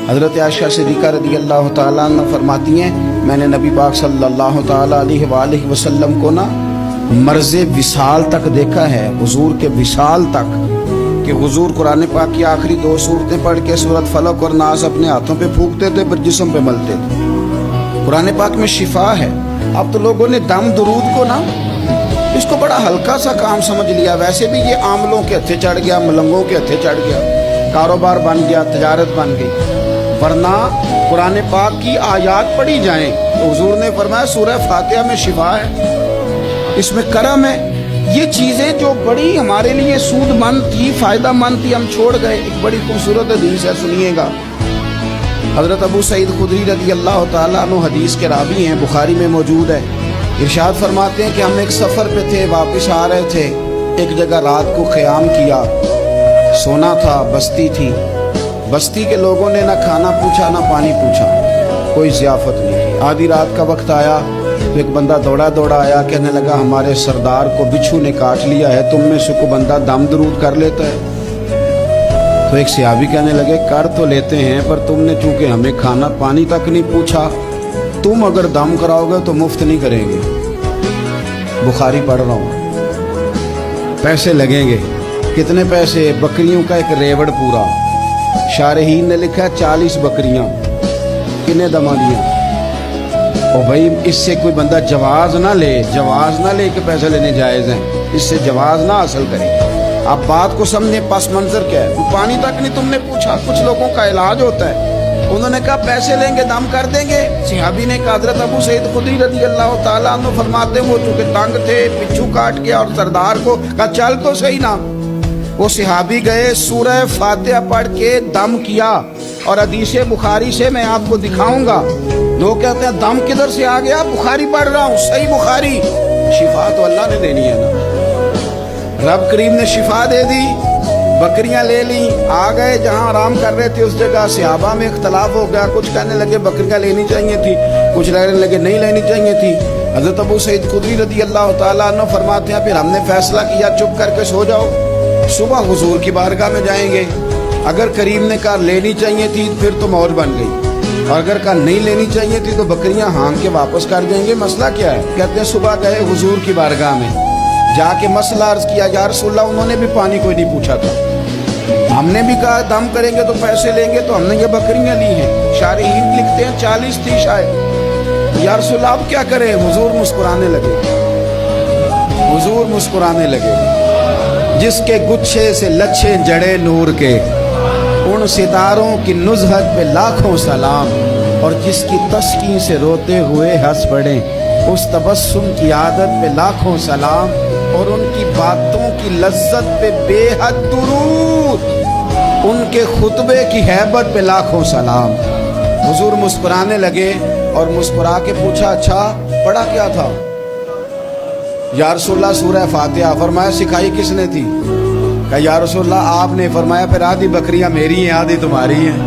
حضرت عائشہ صدیقہ رضی اللہ تعالیٰ عنہ فرماتی ہیں میں نے نبی پاک صلی اللہ تعالیٰ علیہ وآلہ وسلم کو نا مرض وصال تک دیکھا ہے، حضور کے وصال تک، کہ حضور قرآن پاک کی آخری 2 سورتیں پڑھ کے سورۃ فلق اور ناس اپنے ہاتھوں پہ پھونکتے تھے، پھر جسم پہ ملتے تھے۔ قرآن پاک میں شفا ہے۔ اب تو لوگوں نے دم درود کو نا اس کو بڑا ہلکا سا کام سمجھ لیا۔ ویسے بھی یہ عاملوں کے ہتھے چڑھ گیا، ملنگوں کے ہتھے چڑھ گیا، کاروبار بن گیا، تجارت بن گئی۔ ورنہ قرآن پاک کی آیات پڑھی جائیں تو حضور نے فرمایا سورہ فاتحہ میں شفا ہے، اس میں کرم ہے۔ یہ چیزیں جو بڑی ہمارے لیے سود مند تھی، فائدہ مند تھی، ہم چھوڑ گئے۔ ایک بڑی خوبصورت حدیث ہے، سنیے گا۔ حضرت ابو سعید خدری رضی اللہ تعالیٰ عنہ حدیث کے راوی ہیں، بخاری میں موجود ہے۔ ارشاد فرماتے ہیں کہ ہم ایک سفر پہ تھے، واپس آ رہے تھے، ایک جگہ رات کو قیام کیا، سونا تھا، بستی تھی۔ بستی کے لوگوں نے نہ کھانا پوچھا نہ پانی پوچھا، کوئی ضیافت نہیں کی۔ آدھی رات کا وقت آیا تو ایک بندہ دوڑا دوڑا آیا، کہنے لگا ہمارے سردار کو بچھو نے کاٹ لیا ہے، تم میں سے کوئی بندہ دم درود کر لیتا ہے؟ تو ایک صحابی کہنے لگے کر تو لیتے ہیں، پر تم نے چونکہ ہمیں کھانا پانی تک نہیں پوچھا، تم اگر دم کراؤ گے تو مفت نہیں کریں گے۔ بخاری پڑھ رہا ہوں، پیسے لگیں گے۔ کتنے پیسے؟ بکریوں کا ایک ریوڑ پورا۔ شارحین نے لکھا 40 بکریاں، کنے دما دیا؟ اور بھائی اس سے کوئی بندہ جواز نہ لے کہ پیسے لینے جائز ہیں، اس سے جواز نہ حاصل کرے۔ آپ بات کو سمجھیں، پس منظر کیا ہے؟ پانی تک نہیں تم نے پوچھا۔ کچھ لوگوں کا علاج ہوتا ہے، انہوں نے کہا پیسے لیں گے دم کر دیں گے۔ صحابی نے کہا حضرت ابو سعید خدری رضی اللہ تعالیٰ عنہ فرماتے ہیں وہ چونکہ تنگ تھے، پچھو کاٹ گیا اور سردار کو کہا چل تو صحیح نا۔ وہ صحابی گئے، سورہ فاتحہ پڑھ کے دم کیا، اور حدیث بخاری سے میں آپ کو دکھاؤں گا۔ لوگ کہتے ہیں دم کدھر سے آ گیا؟ بخاری پڑھ رہا ہوں، صحیح بخاری۔ شفا تو اللہ نے دینی ہے نا، رب کریم نے شفا دے دی۔ بکریاں لے لی، آ گئے جہاں آرام کر رہے تھے اس جگہ۔ صحابہ میں اختلاف ہو گیا، کچھ کہنے لگے بکریاں لینی چاہیے تھی، کچھ کہنے لگے نہیں لینی چاہیے تھی۔ حضرت ابو سعید خدری رضی اللہ تعالیٰ عنہ فرماتے ہیں پھر ہم نے فیصلہ کیا چپ کر کے سو جاؤ، صبح حضور کی بارگاہ میں جائیں گے۔ اگر کریم نے کہا لینی چاہیے تھی پھر تو موج بن گئی، اور اگر کہا نہیں لینی چاہیے تھی تو بکریاں ہانگ کے واپس کر دیں گے۔ مسئلہ کیا ہے؟ کہتے ہیں صبح گئے حضور کی بارگاہ میں، جا کے مسئلہ عرض کیا، یا رسول اللہ انہوں نے بھی پانی کوئی نہیں پوچھا تھا، ہم نے بھی کہا دم کریں گے تو پیسے لیں گے، تو ہم نے یہ بکریاں لی ہیں۔ شارحین لکھتے ہیں 40 تھی شاید۔ یا رسول اللہ اب کیا کریں؟ حضور مسکرانے لگے، حضور مسکرانے لگے۔ جس کے گچھے سے لچھے جڑے نور کے، ان ستاروں کی نزہت پہ لاکھوں سلام، اور جس کی تسکین سے روتے ہوئے ہنس پڑے، اس تبسم کی عادت پہ لاکھوں سلام، اور ان کی باتوں کی لذت پہ بے حد درود، ان کے خطبے کی ہیبت پہ لاکھوں سلام۔ حضور مسکرانے لگے اور مسکرا کے پوچھا اچھا پڑھا کیا تھا؟ یا رسول اللہ سورہ فاتحہ۔ فرمایا سکھائی کس نے تھی؟ کہا یا رسول اللہ آپ نے۔ فرمایا پھر آدھی بکریاں میری ہیں آدھی تمہاری ہیں۔